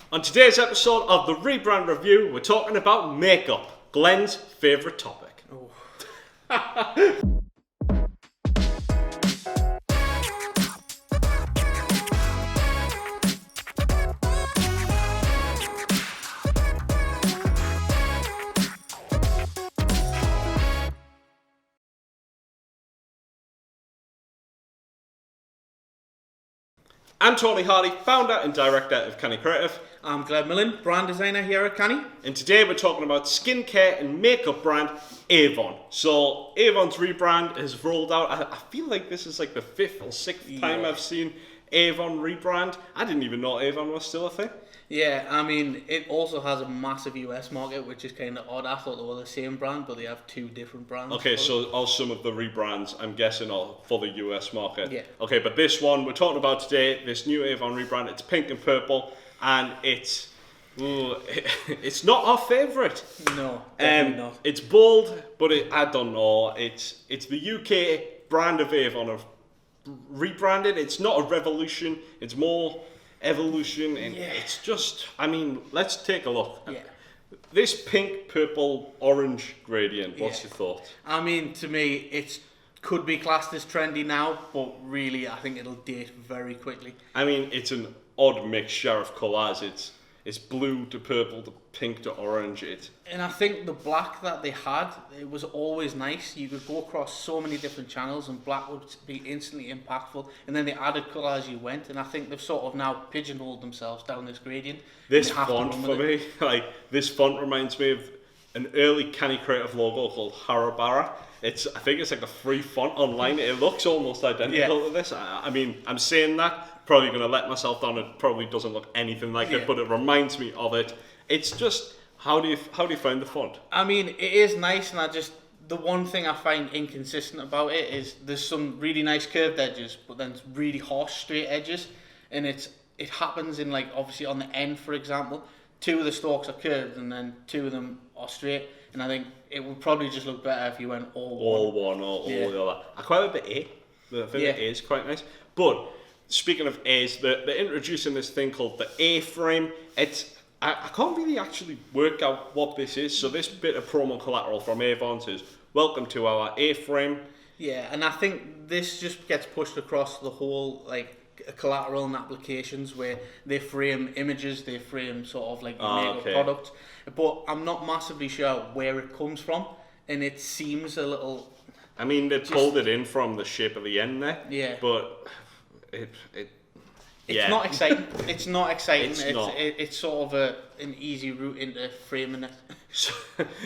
On today's episode of the Rebrand Review, we're talking about makeup, Glen's favourite topic. Oh. I'm Tony Hardy, founder and director of Canny Creative. I'm Glen, brand designer here at Canny. And today we're talking about skincare and makeup brand Avon. So Avon's rebrand has rolled out. I feel like this is like the 5th or 6th time I've seen Avon rebrand. I didn't even know Avon was still a thing. Yeah, I mean, it also has a massive US market, which is kind of odd. I thought they were the same brand, but they have two different brands. Okay, so are some of the rebrands, I'm guessing, are for the US market. Yeah. Okay, but this one we're talking about today, this new Avon rebrand, it's pink and purple, and it's not our favourite. No, definitely not. It's bold, but I don't know. It's the UK brand of Avon of rebranded. It's not a revolution. It's more evolution, and it's just, I mean, let's take a look. Yeah. This pink, purple, orange gradient, what's your thought? I mean, to me, it could be classed as trendy now, but really, I think it'll date very quickly. I mean, it's an odd mixture of colours. It's blue to purple to pink to orange. And I think the black that they had, it was always nice. You could go across so many different channels and black would be instantly impactful. And then they added colour as you went. And I think they've sort of now pigeonholed themselves down this gradient. This font for me, this font reminds me of an early Canny Creative logo called Harabara. I think it's like a free font online. It looks almost identical to this. I mean, I'm saying that. Probably going to let myself down. It probably doesn't look anything like it, but it reminds me of it. It's just, how do you find the font? I mean, it is nice, and the one thing I find inconsistent about it is there's some really nice curved edges, but then really harsh straight edges, and it happens in, like, obviously on the end, for example, 2 of the stalks are curved and then 2 of them are straight, and I think it would probably just look better if you went all one or the other. I quite like the A. I think the A is quite nice, but speaking of A's, they're introducing this thing called the A-frame. I can't really actually work out what this is. So this bit of promo collateral from Avon says, "Welcome to our A-frame." Yeah, and I think this just gets pushed across the whole, like, collateral and applications where they frame images, they frame sort of like makeup products. But I'm not massively sure where it comes from, and it seems a little... I mean, they pulled it in from the shape of the end there. Yeah. But it's not exciting. It's not exciting. It's sort of an easy route into framing it.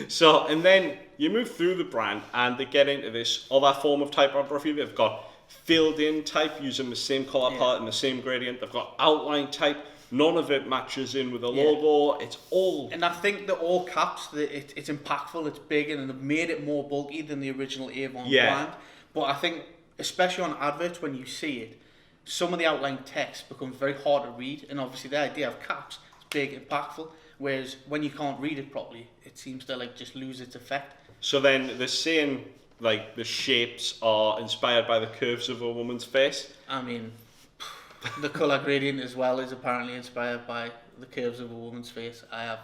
So, and then you move through the brand and they get into this other form of typography. They've got filled in type using the same colour palette and the same gradient. They've got outline type. None of it matches in with the logo. It's all... And I think that all caps, it's impactful, it's big, and they've made it more bulky than the original Avon brand. But I think, especially on adverts, when you see it, some of the outline text becomes very hard to read, and obviously the idea of caps is big, impactful, whereas when you can't read it properly, it seems to like just lose its effect. So then they're saying like the shapes are inspired by the curves of a woman's face? I mean, the colour gradient as well is apparently inspired by the curves of a woman's face. I have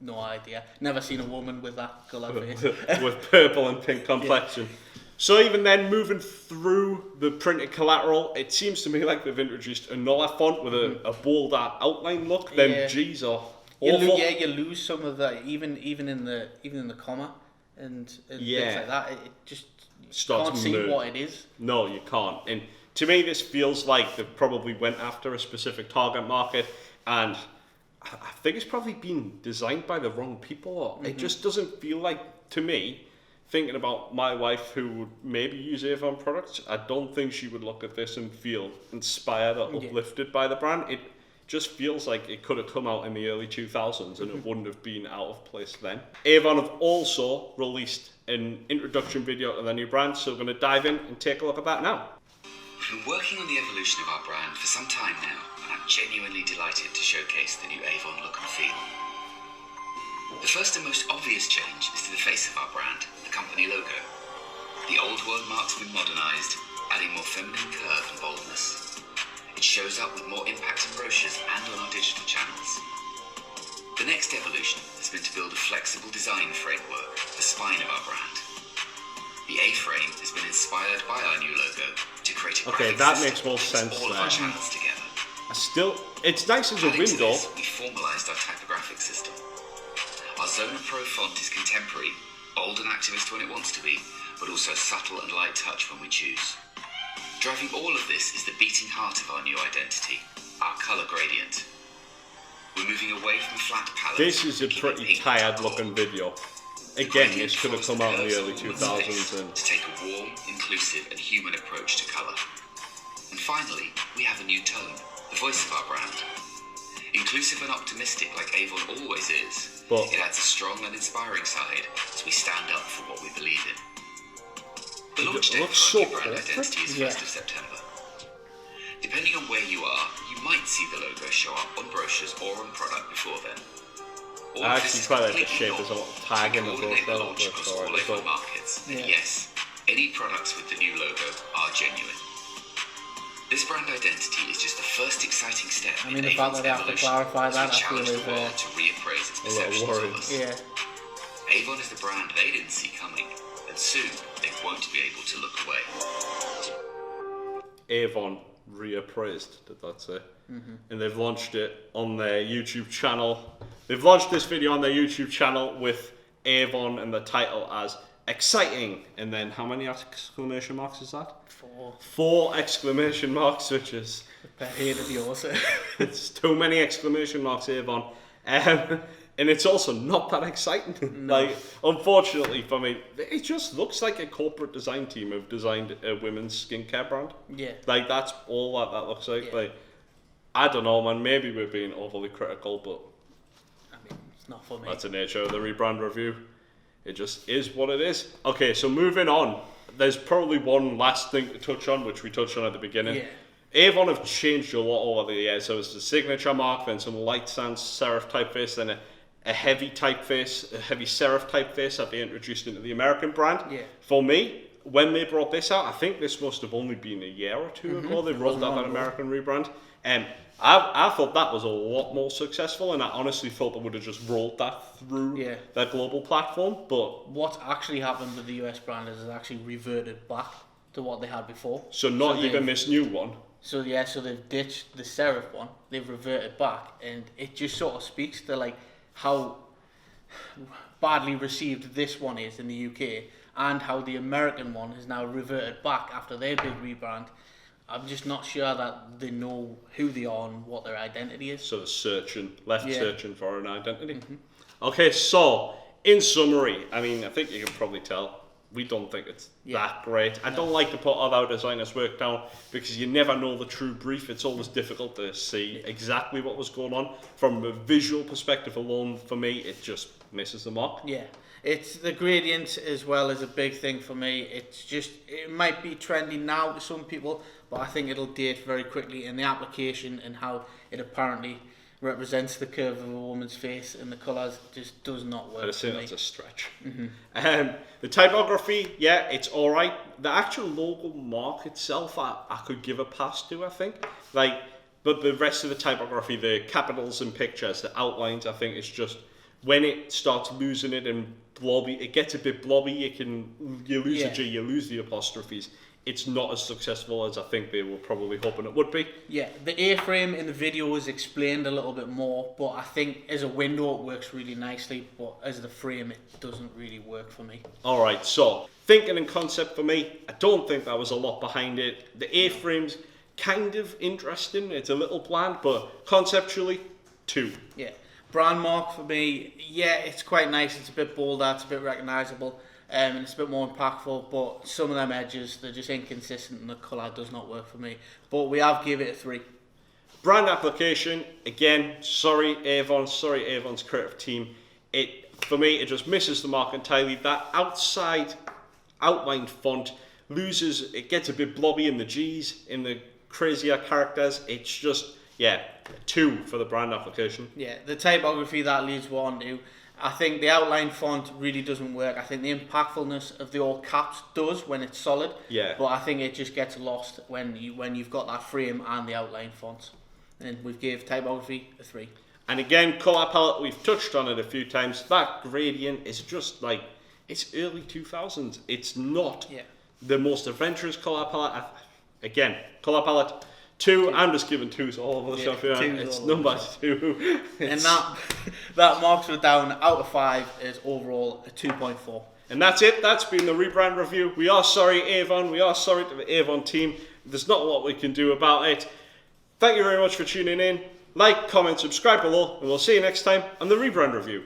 no idea. Never seen a woman with that colour face. With purple and pink complexion. Yeah. So even then, moving through the printed collateral, it seems to me like they've introduced another font with a bolder outline look. Them G's are awful. You lose some of that, even in the comma and things like that. It just can't see what it is. No, you can't. And to me, this feels like they probably went after a specific target market, and I think it's probably been designed by the wrong people. It just doesn't feel like, to me, thinking about my wife who would maybe use Avon products, I don't think she would look at this and feel inspired or uplifted by the brand. It just feels like it could have come out in the early 2000s and it wouldn't have been out of place then. Avon have also released an introduction video to their new brand, so we're going to dive in and take a look at that now. We've been working on the evolution of our brand for some time now, and I'm genuinely delighted to showcase the new Avon look and feel. The first and most obvious change is to the face of our brand, the company logo. The old wordmark's been modernised, adding more feminine curve and boldness. It shows up with more impact in brochures and on our digital channels. latest evolution has been to build a flexible design framework, the spine of our brand. The A-frame has been inspired by our new logo to create a Okay, graphic that system makes more that sense links all of there. our channels together. It's nice as a Adding to window. this, we formalised our typographic system. Our Zona Pro font is contemporary, bold and activist when it wants to be, but also subtle and light touch when we choose. Driving all of this is the beating heart of our new identity, our colour gradient. We're moving away from flat palettes. This is a pretty tired looking video. Again, this could have come out in the early 2000s. To take a warm, inclusive and human approach to colour. And finally, we have a new tone, the voice of our brand. Inclusive and optimistic like Avon always is, But it adds a strong and inspiring side as we stand up for what we believe in. The launch date for our new brand identity is 1st of September. Depending on where you are, you might see the logo show up on brochures or on product before then. All I of actually this is quite like the completely shape. There's a normal, lot of tag in the so we coordinate the brochure. launch across all Avon markets. And yes, any products with the new logo are genuine. This brand identity is just the first exciting step I mean, in the fact Avon's that they have to evolution clarify as that, we I challenge feel the world to reappraise its a little perceptions worried. of us. Yeah. Avon is the brand they didn't see coming, and soon they won't be able to look away. Avon reappraised, did that say? And they've launched it on their YouTube channel. They've launched this video on their YouTube channel with Avon and the title as exciting. And then how many exclamation marks is that? 4. 4 exclamation marks, which is Ahead of yours. it's too many exclamation marks, Avon. And it's also not that exciting. No. Like, unfortunately for me, it just looks like a corporate design team have designed a women's skincare brand. Yeah. Like, that's all that looks like. Yeah. Like, I don't know, man. Maybe we're being overly critical, but I mean, it's not for me. that's the nature of the rebrand review. It just is what it is. Okay, so moving on. There's probably one last thing to touch on, which we touched on at the beginning. Yeah. Avon have changed a lot over the years. So it's the signature mark, then some light sans serif typeface, then a heavy typeface, a heavy serif typeface that they introduced into the American brand. Yeah. For me, when they brought this out, I think this must have only been a year or two ago. They rolled out that American rebrand. And I thought that was a lot more successful, and I honestly thought they would have just rolled that through their global platform. But What's actually happened with the US brand is it's actually reverted back to what they had before. so not So even they've- this new one. So yeah, so they've ditched the serif one, they've reverted back, and it just sort of speaks to like how badly received this one is in the UK, and how the American one has now reverted back after their big rebrand. I'm just not sure that they know who they are and what their identity is. So searching for an identity. Mm-hmm. Okay, so in summary, I mean, I think you can probably tell we don't think it's Yeah. that great. I don't like to put other designers' work down because you never know the true brief. It's always difficult to see exactly what was going on. From a visual perspective alone, for me, it just misses the mark. Yeah, it's the gradient as well as a big thing for me. It's just, it might be trendy now to some people, but I think it'll date very quickly in the application and how it apparently represents the curve of a woman's face and the colours just does not work I'd for say me. that's a stretch. The typography, yeah, it's all right. The actual logo mark itself, I could give a pass to, I think. Like, but the rest of the typography, the capitals and pictures, the outlines, I think it's just when it starts losing it and blobby, it gets a bit blobby. You lose the G, you lose the apostrophes. It's not as successful as I think they were probably hoping it would be. Yeah, the A-frame in the video is explained a little bit more, but I think as a window it works really nicely, but as the frame it doesn't really work for me. All right, so thinking and concept for me, I don't think there was a lot behind it. The A-frame's kind of interesting. It's a little bland, but conceptually, 2. Yeah, brand mark for me, yeah, it's quite nice. It's a bit bolder, it's a bit recognisable, and it's a bit more impactful, but some of them edges, they're just inconsistent and the colour does not work for me. But we have given it a 3. Brand application, again, sorry Avon's creative team. For me, it just misses the mark entirely. That outside outlined font loses, it gets a bit blobby in the G's, in the crazier characters. It's just, 2 for the brand application. Yeah, the typography that leads one to. I think the outline font really doesn't work. I think the impactfulness of the all caps does when it's solid. Yeah. But I think it just gets lost when you've got that frame and the outline font. And we've gave typography a 3. And again, colour palette, we've touched on it a few times. That gradient is just like, it's early 2000s. It's not the most adventurous colour palette. Again, colour palette 2. I'm just giving 2s all over the shop here. It's number 2. And that marks it down out of 5 is overall a 2.4. And that's it. That's been the Rebrand review. We are sorry, Avon. We are sorry to the Avon team. There's not a lot we can do about it. Thank you very much for tuning in. Like, comment, subscribe below, and we'll see you next time on the Rebrand review.